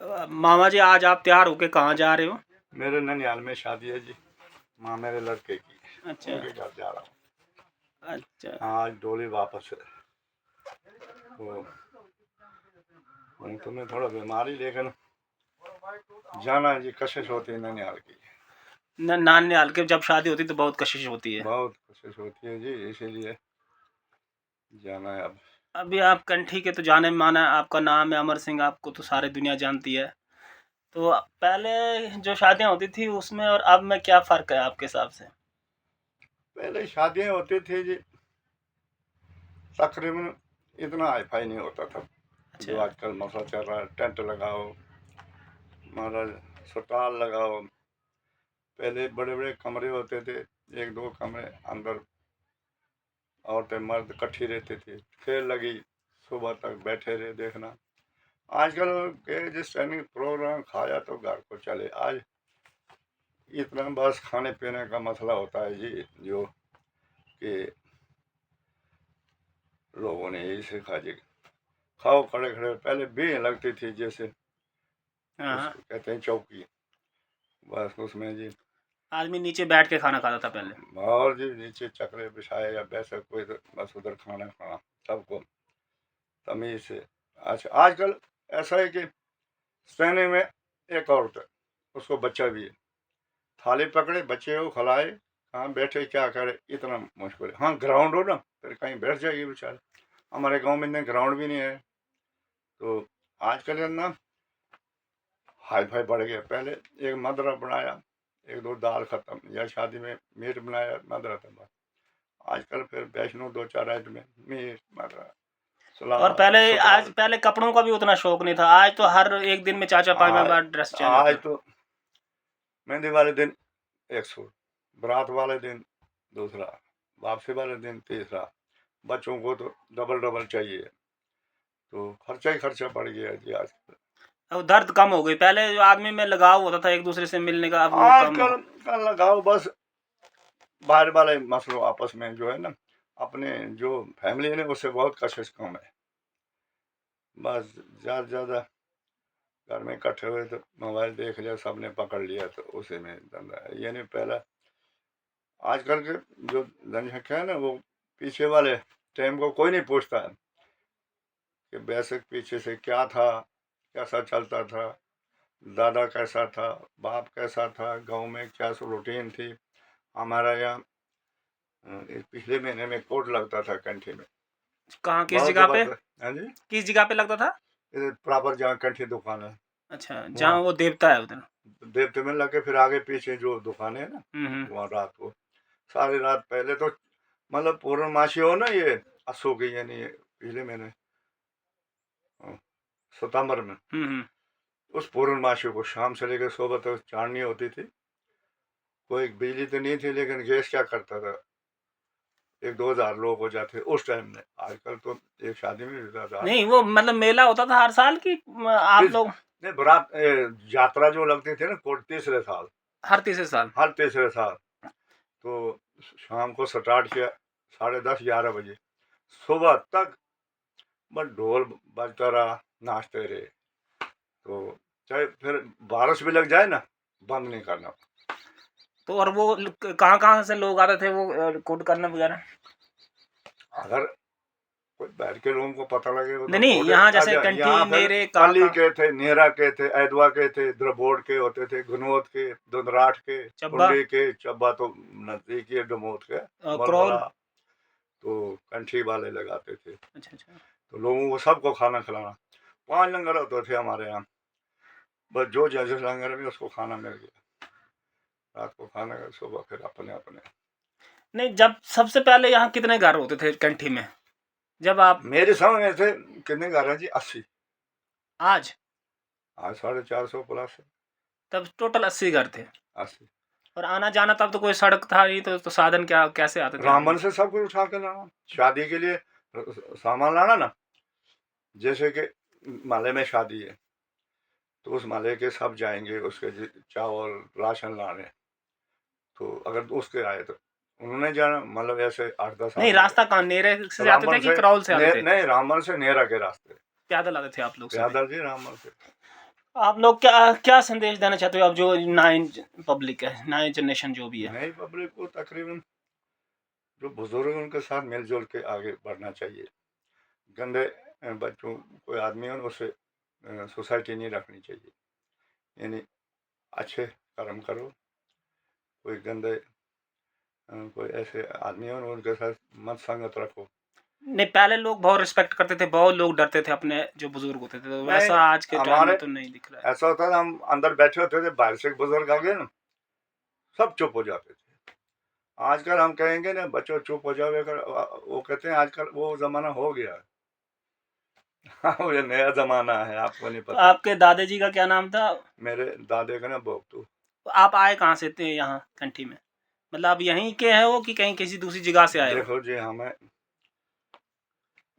मामा जी, आज आप तैयार होके कहाँ जा रहे हो? मेरे ननिहाल में शादी है जी, माँ मेरे लड़के की। अच्छा उनके घर जा रहा हूँ। अच्छा। आज डोली वापस है। तो हूँ तो मैं थोड़ा बीमारी, लेकिन जाना है जी, कशिश होती है ननिहाल की। नानिहाल के जब शादी होती है तो बहुत कशिश होती है। बहुत कशिश होती है जी, इसीलिए जाना है अब। अभी आप कंठी के तो जाने माना है, आपका नाम है अमर सिंह, आपको तो सारी दुनिया जानती है। तो पहले जो शादियाँ होती थी उसमें और अब में क्या फ़र्क है आपके हिसाब से? पहले शादियाँ होती थी जी, तकरीबन इतना हाईफाई नहीं होता था जो अच्छा। आजकल मसला चल रहा है। टेंट लगाओ, महाराज सटाल लगाओ। पहले बड़े बड़े कमरे होते थे, एक दो कमरे अंदर औरतें मर्द इकट्ठी रहते थे, खेल लगी, सुबह तक बैठे रहे देखना। आजकल के जिस टाइम प्रोग्राम खाया तो घर को चले। आज इतना बस खाने पीने का मसला होता है जी, जो कि लोगों ने यही सीखा जी, खाओ खड़े खड़े। पहले बें लगती थी, जैसे हाँ। उसको कहते हैं चौकी, बस उसमें जी आदमी नीचे बैठ के खाना खाता था पहले। और जी नीचे चकरे बिछाए या वैसे कोई, तो बस उधर खाना खाना सबको तमीज से। अच्छा, आजकल ऐसा है कि सहने में एक औरत है, उसको बच्चा भी है, थाली पकड़े बच्चे को खिलाए, कहाँ बैठे क्या करे, इतना मुश्किल है। हाँ, ग्राउंड हो ना, फिर कहीं बैठ जाइए बेचारे। हमारे गांव में इतने ग्राउंड भी नहीं है। तो आजकल है ना, हाई फाई बढ़ गया। पहले एक मदरा बनाया, एक दो दाल खत्म, या शादी में मीट बनाया, मदरा था बस। आजकल फिर वैष्णो दो चार आइटम में, मीट, मदरा, और सलाद, पहले आज सटाल। पहले कपड़ों का भी उतना शौक नहीं था, आज तो हर एक दिन में 4-4 5-5 आज बार ड्रेस चेंज होती आज है। तो मेहंदी वाले दिन एक सूट, बारात वाले दिन दूसरा, वापसी वाले दिन तीसरा। बच्चों को तो डबल डबल चाहिए। तो खर्चा ही खर्चा बढ़ गया है जी आजकल। अब दर्द कम हो गई, पहले जो आदमी में लगाव होता था एक दूसरे से मिलने का, अब वो कम हो। आजकल का लगाओ बस बाहर वाले मसलों आपस में जो है ना, अपने जो फैमिली है ना, उससे बहुत कशिश कम है। बस ज़्यादा से ज़्यादा घर में इकट्ठे हुए तो मोबाइल देख लिया, सबने पकड़ लिया, तो उसी में धंधा है। यानी पहला आजकल के जो जनसंख्या है ना, वो पीछे वाले टाइम को कोई नहीं पूछता है कि बेसिक पीछे से क्या था, कैसा चलता था, दादा कैसा था, बाप कैसा था, गांव में क्या रूटीन थी। हमारा यहाँ इस पिछले महीने में कोर्ट लगता था कंठी में, कहाँ, किस बहुत जगह पे? जबरदस्त। हाँ जी, किस जगह पे लगता था? इधर प्रॉपर जहाँ कंठी दुकान है अच्छा, जहाँ वहाँ वो देवता है उधर। देवते में लगे, फिर आगे पीछे जो दुकानें है ना, हम्म। वहाँ रात को सारी रात। पहले तो मतलब पूर्णमासी हो ना, ये असो की, यानी ये पिछले महीने सितंबर में, हम्म। उस पूर्णमासी को शाम से लेकर सुबह तक चांदनी होती थी। कोई बिजली तो नहीं थी, लेकिन गैस क्या करता था, 1-2 हज़ार लोग हो जाते उस टाइम में। आजकल तो एक शादी में ज़्यादा नहीं, वो मतलब मेला होता था हर साल की, आप लोग? नहीं, बारात यात्रा जो लगती थी ना, कोर्ट तीसरे साल, हर तीसरे साल? हर तीसरे साल। तो शाम को स्टार्ट किया 10:30-11 बजे, सुबह तक बस ढोल बजता रहा, नाचते रहे। तो चाहे फिर बारिश भी लग जाए ना, बंद नहीं करना। तो और वो कहाँ कहाँ से लोग आते थे वो कोड करने वगैरह? अगर कोई बैठ के लोगों को पता लगे नहीं उधर नहीं, कोटे यहाँ आ जैसे जाए। कंठी, यहाँ फिर नेरे, कहाँ पाली कहाँ? के थे, नेरा के थे, ऐदवा के थे, द्रबोड के होते थे, घनौत के, दुंदराठ के, चब्बा? टुंडी के। चब्बा तो नजदीक ही है डमोत के, क्रॉल? बड़बड़ा। तो कंठी वाले लगाते थे। अच्छा अच्छा। तो लोगों को सबको खाना खिलाना। 5 लंगर होते थे हमारे यहाँ, बस जो जैसे लंगर में उसको खाना मिल गया। रात को खाना, सुबह फिर अपने अपने। नहीं, जब सबसे पहले यहाँ कितने घर होते थे कंठी में जब आप? मेरे समय में थे कितने घर हैं जी, 80। आज? आज 450 प्लस है। तब टोटल 80 घर थे। 80। और आना जाना तब तो कोई सड़क था नहीं, तो साधन क्या, कैसे आते थे आदमी? रामबन से सब कुछ उठा के लाना, शादी के लिए सामान लाना ना। जैसे कि माले में शादी है, तो उस माले के सब जाएंगे, उसके चावल राशन लाने। तो अगर उसके आए तो उन्होंने जाना, मतलब ऐसे 8-10 नहीं, आदमी। रास्ता कहाँ, नेरे से आते थे रामबन कि से क्रॉल से आते थे? नहीं, रामबन से नेरा के रास्ते। पैदल आते थे आप लोग सभी? पैदल जी, रामबन से। आप लोग क्या क्या संदेश देना चाहते हो अब जो नई पब्लिक है, नई जनरेशन जो भी है? नई पब्लिक को तकरीबन जो बुजुर्ग हैं उनके साथ मिलजुल के आगे बढ़ना चाहिए। गंदे बच्चों कोई आदमी हो उससे सोसाइटी नहीं रखनी चाहिए। यानी अच्छे कर्म करो, कोई गंदे कोई ऐसे आदमी हो उनके साथ मत संगत रखो। नहीं, पहले लोग बहुत रिस्पेक्ट करते थे, बहुत लोग डरते थे अपने जो बुजुर्ग होते थे, तो नहीं, वैसा आज के टाइम हमारे में तो नहीं दिख रहा है। ऐसा होता था, हम अंदर बैठे होते थे, बाहर से बुजुर्ग आ गए ना, सब चुप हो जाते थे। आजकल हम कहेंगे ना बच्चों चुप हो जाओ, अगर वो कहते हैं आजकल वो जमाना हो गया। हाँ, ये नया जमाना है, आपको नहीं तो पता। आपके दादाजी का क्या नाम था? मेरे दादे का ना बोगतू। तो आप आए कहाँ से थे यहाँ कंठी में? मतलब आप यहीं के हैं हो कि कहीं किसी दूसरी जगह से आए हो? देखो जी, हमें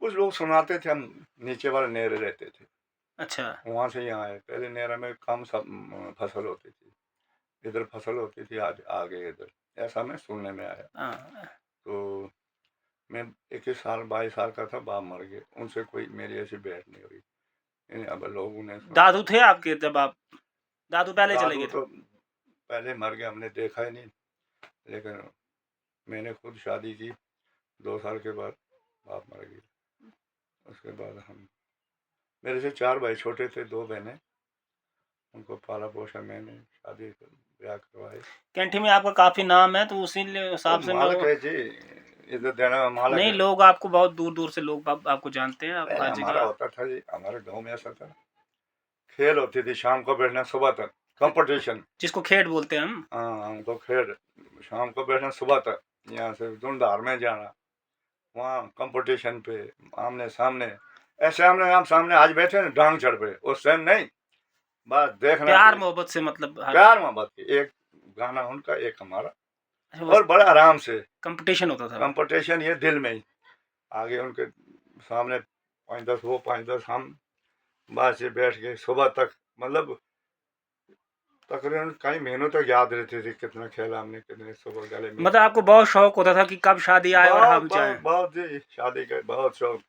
कुछ लोग सुनाते थे, हम नीचे वाले नेरे रहते थे, अच्छा। वहाँ से यहाँ आए। पहले नेरा में कम सब फसल होती थी, इधर फसल होती थी, आज आगे इधर, ऐसा हमें सुनने में आया। हाँ। तो मैं 21 साल 22 साल का था, बाप मर गए, उनसे कोई मेरी ऐसी भेंट नहीं हुई। अब लोगों ने सुना। दादू थे आपके जब आप? दादू पहले चले दादू गए थे? तो पहले मर गए, हमने देखा ही नहीं। लेकिन मैंने खुद शादी की, 2 साल के बाद बाप मर गए। उसके बाद हम, मेरे से 4 भाई छोटे थे, 2 बहनें, उनको पाला पोसा मैंने, शादी ब्याह करवाए। कैंठी में आपका काफी नाम है, तो उसी वो हिसाब से मालक लोग, है जी, इधर देना में मालक नहीं है। लोग आपको बहुत दूर दूर से लोग आपको जानते हैं, आप नहीं, हर हमारा जगह। होता था जी, हमारे गांव में ऐसा था, खेल होती थी, शाम को बैठना, सुबह तक कंपटीशन। जिसको खेड़ बोलते हैं हम। हाँ, हमको खेल, शाम को बैठना, सुबह तक यहाँ से धुंधार में जाना, वहाँ कंपटीशन पे आमने सामने, ऐसे आमने आम सामने आज बैठे ना, डांग चढ़ पे, उस टाइम नहीं, बस देखना प्यार कि मोहब्बत से, मतलब हर प्यार मोहब्बत की, एक गाना उनका एक हमारा, बस और बड़े आराम से कंपटीशन होता था। कंपटीशन, ये दिल में ही, आगे उनके सामने 5-10 वो 5-10 हम, बस ये बैठ के सुबह तक, मतलब तकरीबन कई महीनों तक याद रहती थी कितना खेला हमने, कितने सुबह गले मिल। मतलब आपको बहुत शौक होता था कि कब शादी आए और बहुत हम बहुत जाएं। बहुत जी, शादी का बहुत शौक।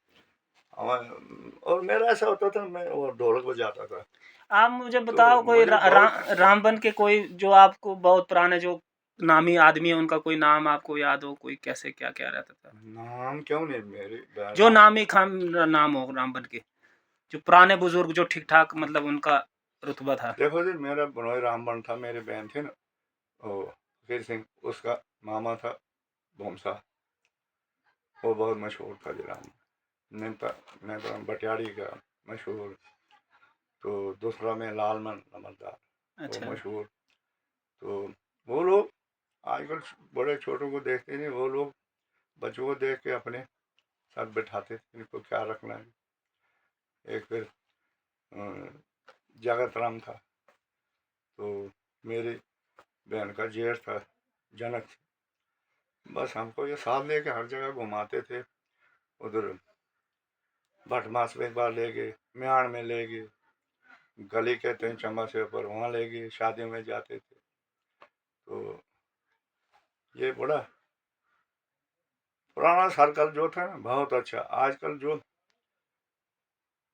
और मेरा ऐसा होता था, मैं वो ढोलक बजाता था। आप मुझे तो बताओ कोई मुझे बहुत रामबन के कोई जो आपको बहुत पुराने जो नामी आदमी है, उनका कोई नाम आपको याद हो, कोई कैसे क्या क्या रहता था? नाम क्यों नहीं, मेरी जो नाम। नामी खाम नाम हो रामबन के, जो पुराने बुजुर्ग जो ठीक ठाक मतलब उनका रुतबा था। देखो जी, मेरा बनोई रामबन था, मेरी बहन थी ना, वो फकीर सिंह, उसका मामा था भोमसा, वो बहुत मशहूर था जी राम। मैं तो बटियाड़ी का मशहूर। तो दूसरा में लालमन नमलदार, वो अच्छा। मशहूर। तो वो लोग आजकल बड़े छोटों को देखते नहीं, वो लोग बच्चों को देख के अपने साथ बैठाते थे, इनको क्या रखना है। एक फिर जगत राम था, तो मेरी बहन का जेठ था जनक। बस हमको ये साथ लेके हर जगह घुमाते थे। उधर भटमास में एक बार ले गए, म्याण में ले गए, गली कहते हैं चम्बा से ऊपर, वहाँ ले गए, शादियों में जाते थे। तो ये बड़ा पुराना सर्कल जो था ना, बहुत अच्छा। आजकल जो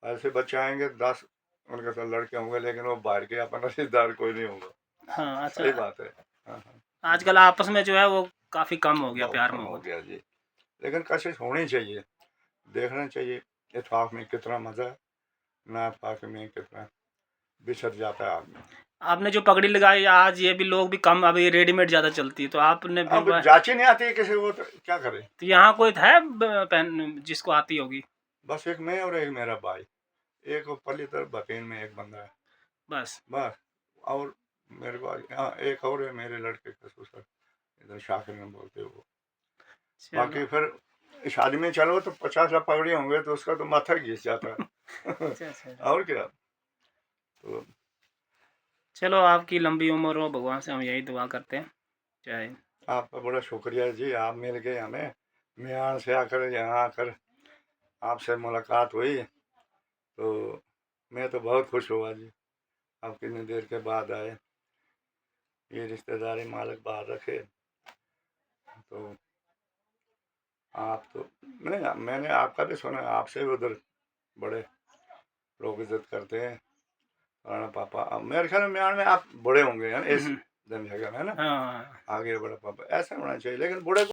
ऐसे बच्चे आएंगे 10 उनके साथ लड़के होंगे, लेकिन वो बाहर के अपना रिश्तेदार कोई नहीं होगा। हाँ। सही अच्छा, बात है। हाँ हाँ, आजकल आपस में जो है वो काफी कम हो गया बहुत प्यार कम हो मोहब्बत। गया जी। लेकिन कोशिश होनी चाहिए, देखना चाहिए इत्तेफाक में कितना मज़ा है, ना इत्तेफाक में कितना बिछड़ जाता है आदमी। आपने जो पगड़ी लगाई आज, ये भी लोग भी कम, अभी रेडीमेड ज्यादा चलती है, तो आपने भी अब जांच ही नहीं आती है किसी को, तो क्या करे। तो यहाँ कोई है पहन जिसको आती होगी? बस एक मैं और एक मेरा भाई, एक वो पल्ली तरफ बतेन में एक बंदा है, बस। बस। और मेरे को हाँ एक और है, मेरे लड़के का ससुर, इधर शाकिर में बोलते हो वो। चलो। बाकी फिर शादी में चलो तो 50 लाख पगड़ी होंगे, तो उसका तो माथा घिस जाता है। अच्छा अच्छा। और क्या। तो चलो, आपकी लंबी उम्र हो, भगवान से हम यही दुआ करते हैं। जय हिंद। आपका बड़ा शुक्रिया जी, आप मिल गए हमें, म्यान से आकर यहाँ आकर आपसे मुलाकात हुई, तो मैं तो बहुत खुश हुआ जी। आप कितनी देर के बाद आए, ये रिश्तेदारी मालिक बाहर रखे, तो आप तो नहीं, मैंने आपका भी सुना, आपसे भी उधर बड़े लोग इज्जत करते हैं। राणा पापा, अब मेरे ख्याल में म्यान में आप बड़े होंगे है ना इस हम्म, जगह में, है ना, हाँ आगे बड़ा पापा ऐसा होना चाहिए, लेकिन बूढ़े